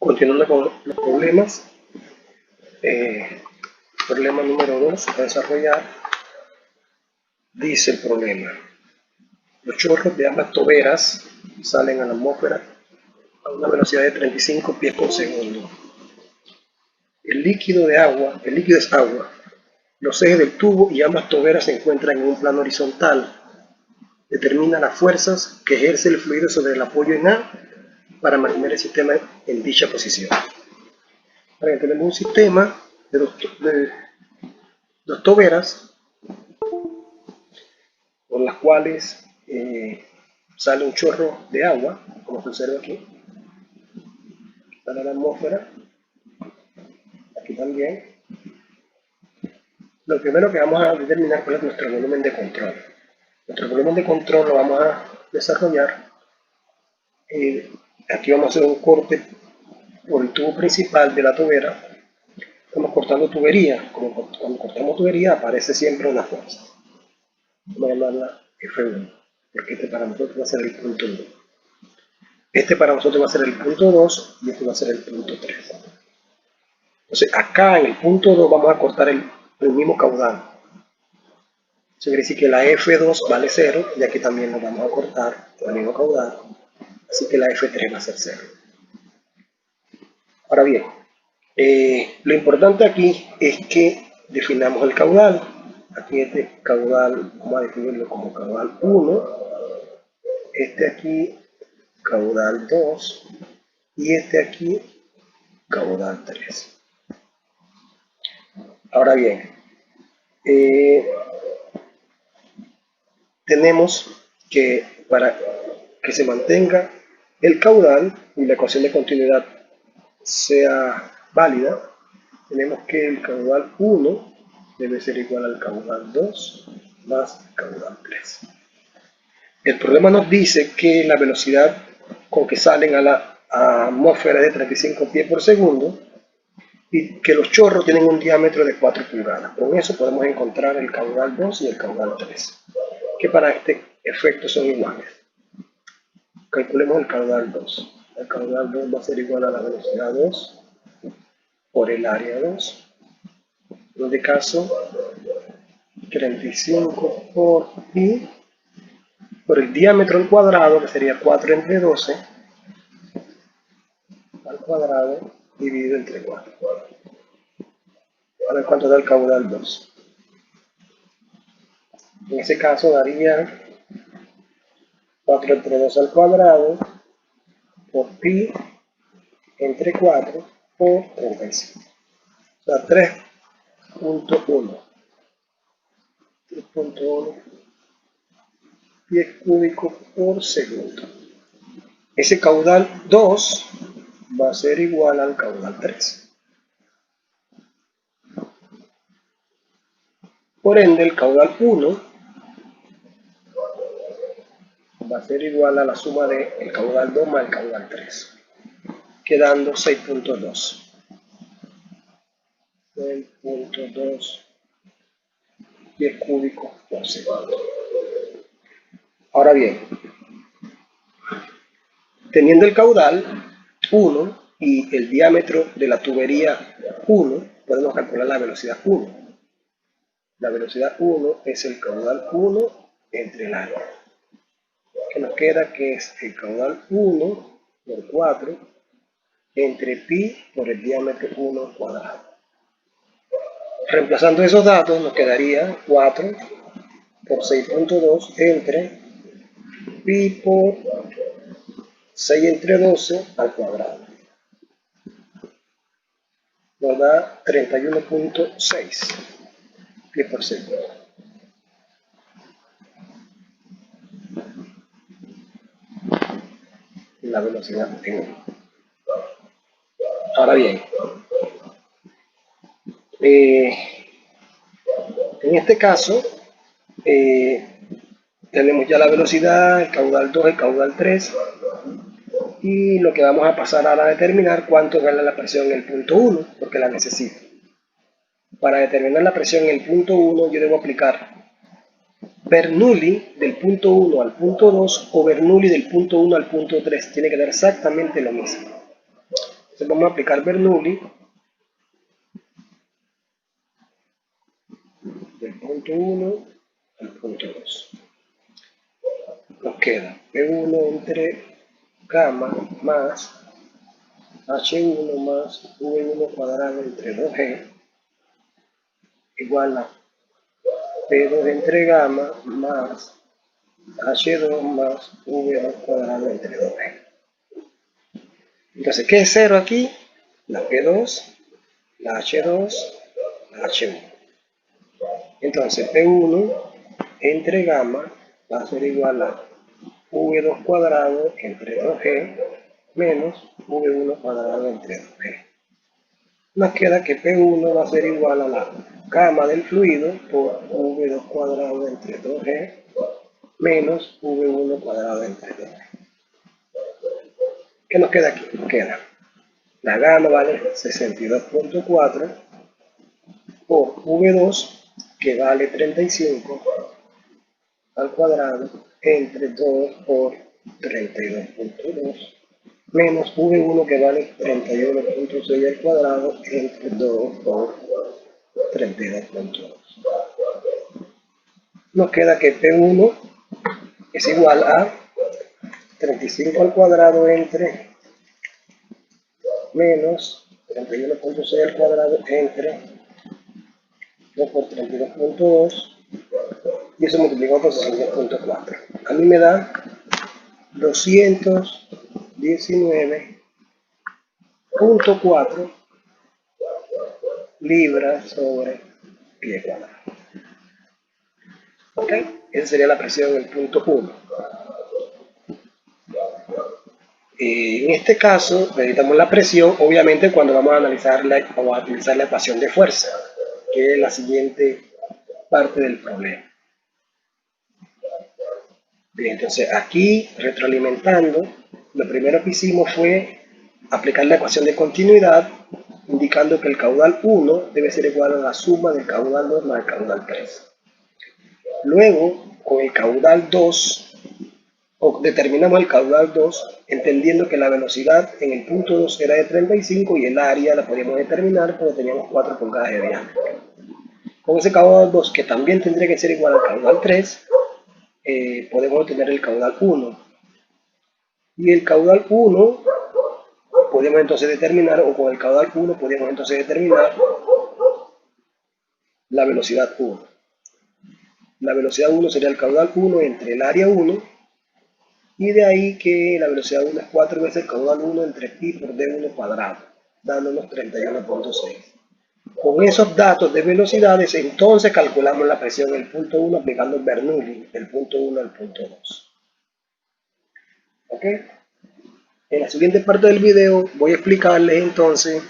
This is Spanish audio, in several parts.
Continuando con los problemas, problema número 2 a desarrollar, dice el problema: los chorros de ambas toberas salen a la atmósfera a una velocidad de 35 pies por segundo. El líquido es agua. Los ejes del tubo y ambas toberas se encuentran en un plano horizontal. Determina las fuerzas que ejerce el fluido sobre el apoyo en A para mantener el sistema en dicha posición. Ahora tenemos un sistema de dos toberas por las cuales sale un chorro de agua, como se observa aquí. Sale a la atmósfera, aquí también. Lo primero que vamos a determinar es nuestro volumen de control. Nuestro volumen de control lo vamos a desarrollar. Aquí vamos a hacer un corte por el tubo principal de la tobera. Estamos cortando tubería. Cuando cortamos tubería aparece siempre una fuerza. Vamos a llamarla F1, porque este para nosotros va a ser el punto 1. Este para nosotros va a ser el punto 2 y este va a ser el punto 3. Entonces acá en el punto 2 vamos a cortar el mismo caudal. Eso quiere decir que la F2 vale 0 y aquí también nos vamos a cortar el mismo caudal. Así que la F3 va a ser 0. Ahora bien, lo importante aquí es que definamos el caudal. Aquí este caudal, vamos a definirlo como caudal 1. Este aquí, caudal 2. Y este aquí, caudal 3. Ahora bien, tenemos que para que se mantenga el caudal y la ecuación de continuidad sea válida, tenemos que el caudal 1 debe ser igual al caudal 2 más el caudal 3. El problema nos dice que la velocidad con que salen a la atmósfera es de 35 pies por segundo y que los chorros tienen un diámetro de 4 pulgadas. Con eso podemos encontrar el caudal 2 y el caudal 3, que para este efecto son iguales. Calculemos el caudal 2. El caudal 2 va a ser igual a la velocidad 2 por el área 2. En este caso, 35 por pi por el diámetro al cuadrado, que sería 4 entre 12 al cuadrado dividido entre 4. A ver cuánto da el caudal 2. En ese caso daría 4 entre 2 al cuadrado por pi entre 4 por 35. O sea, 3.1. 3.1 pies cúbicos por segundo. Ese caudal 2 va a ser igual al caudal 3. Por ende, el caudal 1 va a ser igual a la suma del caudal 2 más el caudal 3, quedando 6.2. 6.2 pies cúbicos por segundo. Ahora bien, teniendo el caudal 1 y el diámetro de la tubería 1, podemos calcular la velocidad 1. La velocidad 1 es el caudal 1 entre el área, que nos queda que es el caudal 1 por 4 entre pi por el diámetro 1 cuadrado. Reemplazando esos datos nos quedaría 4 por 6.2 entre pi por 6 entre 12 al cuadrado. Nos da 31.6 pies por segundo. La velocidad en 1. Ahora bien, en este caso tenemos ya la velocidad, el caudal 2, el caudal 3, y lo que vamos a pasar ahora a determinar cuánto gana la presión en el punto 1, porque la necesito. Para determinar la presión en el punto 1 yo debo aplicar Bernoulli del punto 1 al punto 2 o Bernoulli del punto 1 al punto 3. Tiene que dar exactamente lo mismo. Entonces vamos a aplicar Bernoulli del punto 1 al punto 2. Nos queda P1 entre gamma más H1 más V1 cuadrado entre 2G igual a P2 entre gamma más H2 más V2 cuadrado entre 2G. Entonces, ¿qué es 0 aquí? La P2, la H2, la H1. Entonces, P1 entre gamma va a ser igual a V2 cuadrado entre 2G menos V1 cuadrado entre 2G. Nos queda que P1 va a ser igual a la gamma del fluido por V2 cuadrado entre 2G menos V1 cuadrado entre 2G. ¿Qué nos queda aquí? Nos queda la gamma vale 62.4 por V2 que vale 35 al cuadrado entre 2 por 32.2 menos V1 que vale 31.6 al cuadrado entre 2 por 32.2. Nos queda que P1 es igual a 35 al cuadrado entre menos 31.6 al cuadrado entre 2 por 32.2 y eso multiplicado por 62.4. A mí me da 219.4 libras sobre pie cuadrado. ¿Ok? Esa sería la presión en el punto 1. En este caso, necesitamos la presión, obviamente, cuando vamos a utilizar la ecuación de fuerza, que es la siguiente parte del problema. Bien, entonces aquí, retroalimentando, lo primero que hicimos fue aplicar la ecuación de continuidad, indicando que el caudal 1 debe ser igual a la suma del caudal 2 más el caudal 3. Luego, con el caudal 2, determinamos el caudal 2, entendiendo que la velocidad en el punto 2 era de 35 y el área la podíamos determinar porque teníamos 4 pulgadas de diámetro. Con ese caudal 2, que también tendría que ser igual al caudal 3, podemos obtener el caudal 1. Y el caudal 1 podemos entonces determinar, o con el caudal 1 podemos entonces determinar la velocidad 1. La velocidad 1 sería el caudal 1 entre el área 1, y de ahí que la velocidad 1 es 4 veces el caudal 1 entre pi por d1 cuadrado, dándonos 31.6. Con esos datos de velocidades, entonces calculamos la presión en el punto 1 aplicando Bernoulli del punto 1 al punto 2. ¿Ok? En la siguiente parte del video voy a explicarles entonces,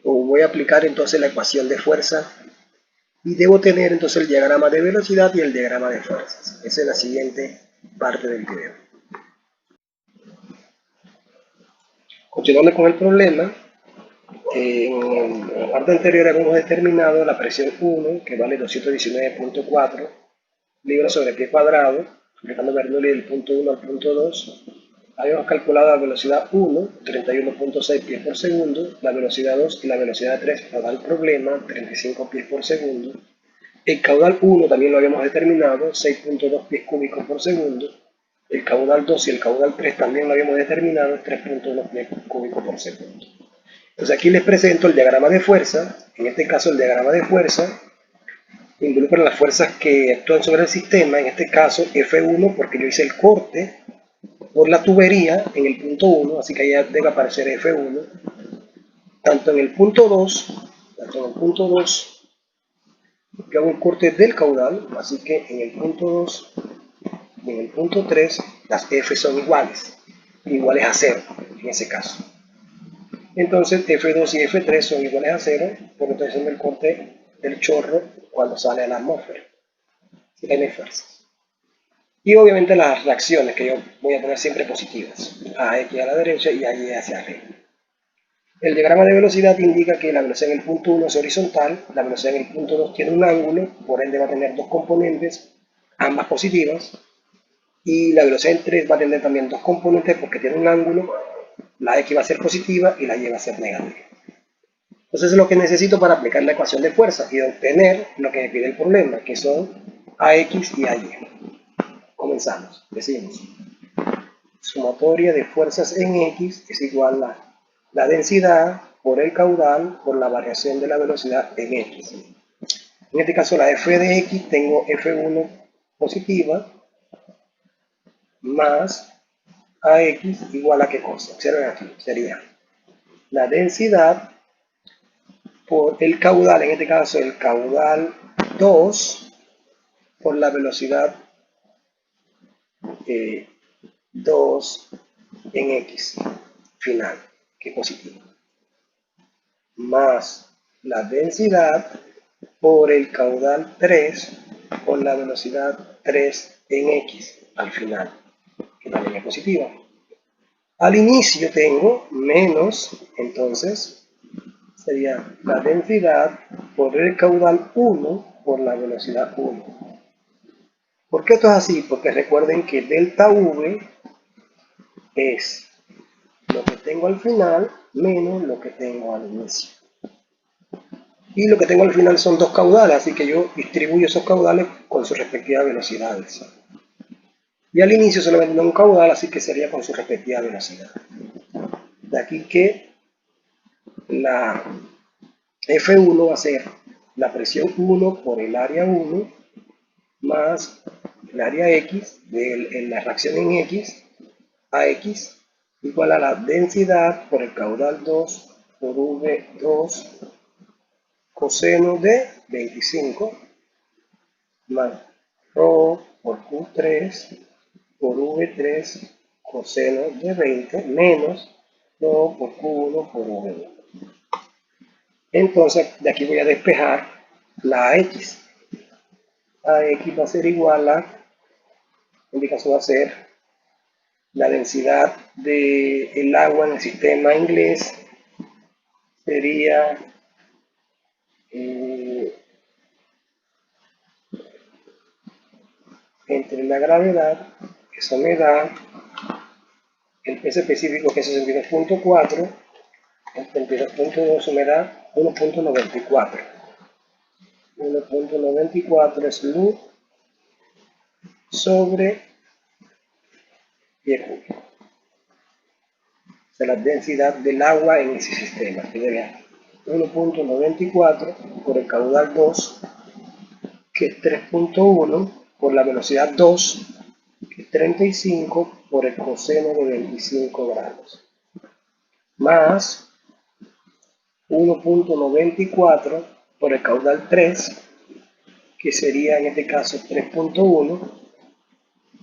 o voy a aplicar entonces la ecuación de fuerza y debo tener entonces el diagrama de velocidad y el diagrama de fuerzas. Esa es la siguiente parte del video. Continuando con el problema, en la parte anterior habíamos determinado la presión 1, que vale 219.4 libras sobre pie cuadrado, aplicando Bernoulli del punto 1 al punto 2. Habíamos calculado la velocidad 1, 31.6 pies por segundo, la velocidad 2 y la velocidad 3 para el problema, 35 pies por segundo. El caudal 1 también lo habíamos determinado, 6.2 pies cúbicos por segundo. El caudal 2 y el caudal 3 también lo habíamos determinado, 3.1 pies cúbicos por segundo. Entonces aquí les presento el diagrama de fuerza. En este caso el diagrama de fuerza involucra las fuerzas que actúan sobre el sistema, en este caso F1 porque yo hice el corte por la tubería en el punto 1, así que ya debe aparecer F1. Tanto en el punto 2, yo hago un corte del caudal, así que en el punto 2 y en el punto 3 las F son iguales a 0 en ese caso. Entonces F2 y F3 son iguales a 0 por obtención del corte del chorro cuando sale a la atmósfera. Si tiene fuerzas. Y obviamente las reacciones que yo voy a poner siempre positivas. AX a la derecha y AY hacia arriba. El diagrama de velocidad indica que la velocidad en el punto 1 es horizontal, la velocidad en el punto 2 tiene un ángulo, por ende va a tener dos componentes, ambas positivas, y la velocidad en 3 va a tener también dos componentes porque tiene un ángulo, la X va a ser positiva y la Y va a ser negativa. Entonces es lo que necesito para aplicar la ecuación de fuerza y obtener lo que me pide el problema, que son AX y AY. Comenzamos. Decimos, sumatoria de fuerzas en X es igual a la densidad por el caudal por la variación de la velocidad en X. En este caso la F de X tengo F1 positiva más AX igual a qué cosa. Observen aquí, sería la densidad por el caudal, en este caso el caudal 2 por la velocidad 2 en X final, que es positivo, más la densidad por el caudal 3 por la velocidad 3 en X al final, que también es positiva. Al inicio tengo menos, entonces sería la densidad por el caudal 1 por la velocidad 1. ¿Por qué esto es así? Porque recuerden que delta V es lo que tengo al final menos lo que tengo al inicio. Y lo que tengo al final son dos caudales, así que yo distribuyo esos caudales con sus respectivas velocidades. Y al inicio solamente tengo un caudal, así que sería con su respectiva velocidad. De aquí que la F1 va a ser la presión 1 por el área 1 más el área X de la reacción en X a X igual a la densidad por el caudal 2 por V2 coseno de 25 más ρ por Q3 por V3 coseno de 20 menos ρ por Q1 por V2. Entonces de aquí voy a despejar la AX. AX va a ser igual a, en este caso va a ser la densidad del agua en el sistema inglés, sería entre la gravedad, eso me da el peso específico que es 62.4, el 32.2 me da 1.94. 1.94 es luz sobre pie cúbico. O sea, la densidad del agua en ese sistema. 1.94 por el caudal 2, que es 3.1, por la velocidad 2, que es 35, por el coseno de 25 grados. Más 1.94 por el caudal 3, que sería en este caso 3.1,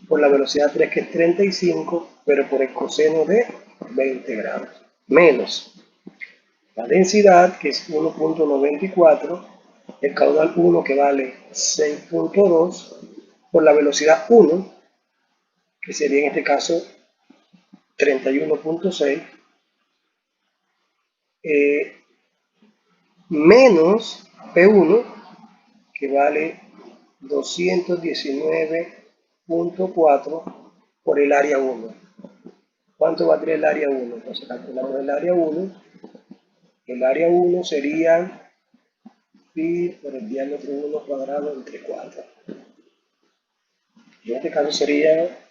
por la velocidad 3, que es 35, pero por el coseno de 20 grados. Menos la densidad, que es 1.94, el caudal 1, que vale 6.2, por la velocidad 1, que sería en este caso 31.6, menos P1, que vale 219.4 por el área 1. ¿Cuánto va a tener el área 1? Entonces calculamos el área 1. El área 1 sería pi por el diámetro 1 cuadrado entre 4. En este caso sería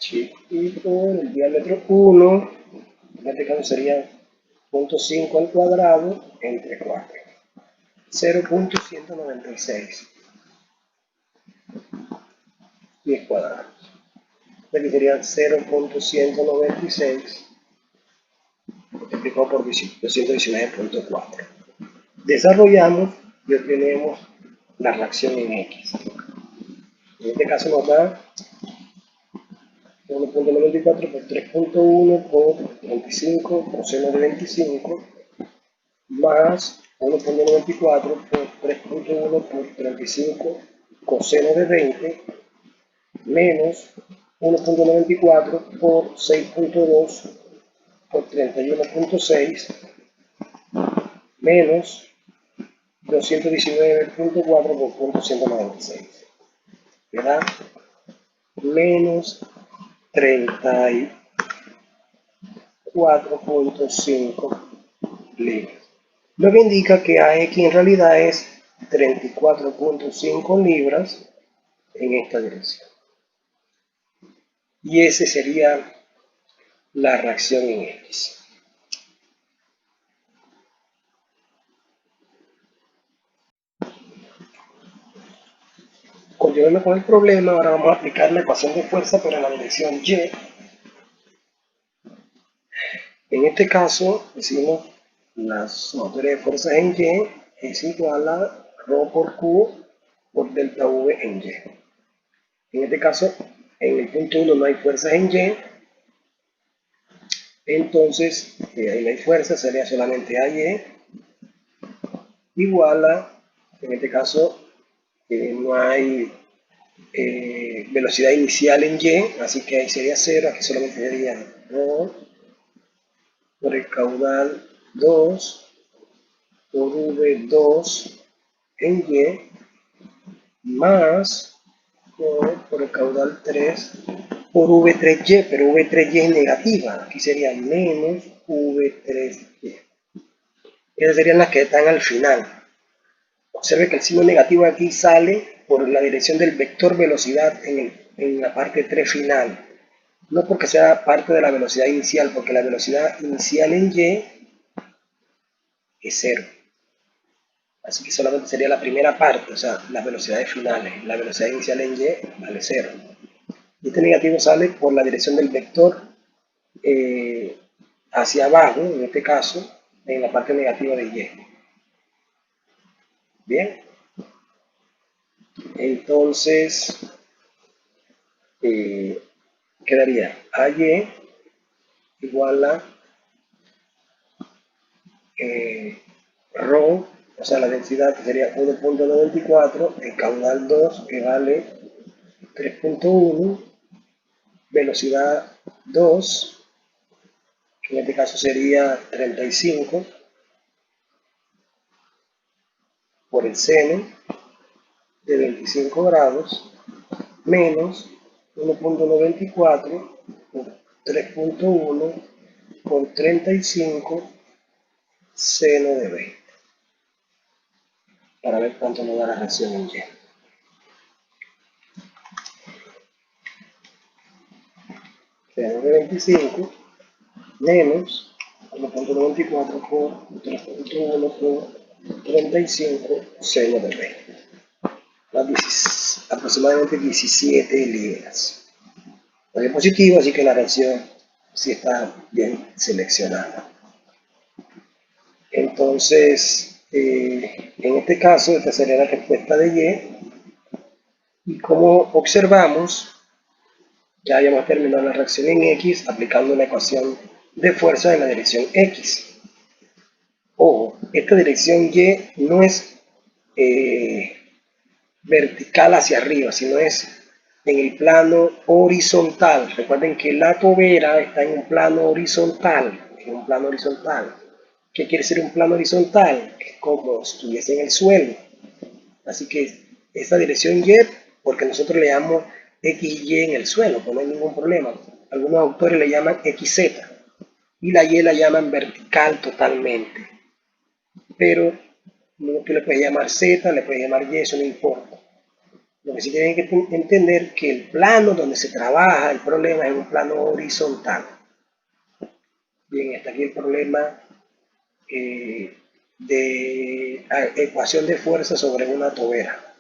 pi por el diámetro 1. En este caso sería 0.5 al cuadrado entre 4. 0.196 pies cuadrados. Aquí sería 0.196 multiplicado por 219.4. Desarrollamos y obtenemos la reacción en X. En este caso nos da 1.94 por 3.1 por 25 coseno de 25 más 1.94 por 3.1 por 35 coseno de 20 menos 1.94 por 6.2 por 31.6 menos 219.4 por 0.196. ¿Verdad? Menos 30 34.5 libras. Lo que indica que AX en realidad es 34.5 libras en esta dirección. Y esa sería la reacción en X. Continuando con el problema, ahora vamos a aplicar la ecuación de fuerza pero en la dirección Y. En este caso, decimos la sumatoria de fuerzas en Y es igual a ρ por Q por delta V en Y. En este caso, en el punto 1 no hay fuerzas en Y, entonces ahí no hay fuerza, sería solamente AY igual a, en este caso, no hay velocidad inicial en Y, así que ahí sería 0, aquí solamente sería ρ por el caudal 2 por V2 en Y más por el caudal 3 por V3Y, pero V3Y es negativa, aquí sería menos V3Y. Esas serían las que están al final. Observe que el signo negativo aquí sale por la dirección del vector velocidad en la parte 3 final. No porque sea parte de la velocidad inicial, porque la velocidad inicial en Y es 0. Así que solamente sería la primera parte, o sea, las velocidades finales. La velocidad inicial en Y vale 0. Y este negativo sale por la dirección del vector hacia abajo, en este caso, en la parte negativa de Y. Bien. Entonces, quedaría AY igual a ρ, o sea, la densidad que sería 1.94, el caudal 2 que vale 3.1, velocidad 2, que en este caso sería 35, por el seno de 25 grados, menos 1.94 por 3.1 por 35 seno de 20, para ver cuánto nos da la reacción en Y. Seno de 25 menos 1.94 por 3.1 por 35 seno de 20. Aproximadamente 17 libras. Es positivo, así que la reacción sí está bien seleccionada. Entonces, en este caso, esta sería la respuesta de Y. Y como observamos, ya habíamos terminado la reacción en X aplicando una ecuación de fuerza en la dirección X. Ojo, esta dirección Y no es vertical hacia arriba, sino es en el plano horizontal. Recuerden que la tobera está en un plano horizontal, ¿Qué quiere decir un plano horizontal? Es como si estuviese en el suelo. Así que esta dirección Y, porque nosotros le llamamos XY en el suelo, pues no hay ningún problema. Algunos autores le llaman XZ y la Y la llaman vertical totalmente. Pero tú le puedes llamar Z, le puedes llamar Y, eso no importa. Lo que sí tienen que entender que el plano donde se trabaja el problema es un plano horizontal. Bien, hasta aquí el problema de ecuación de fuerza sobre una tobera.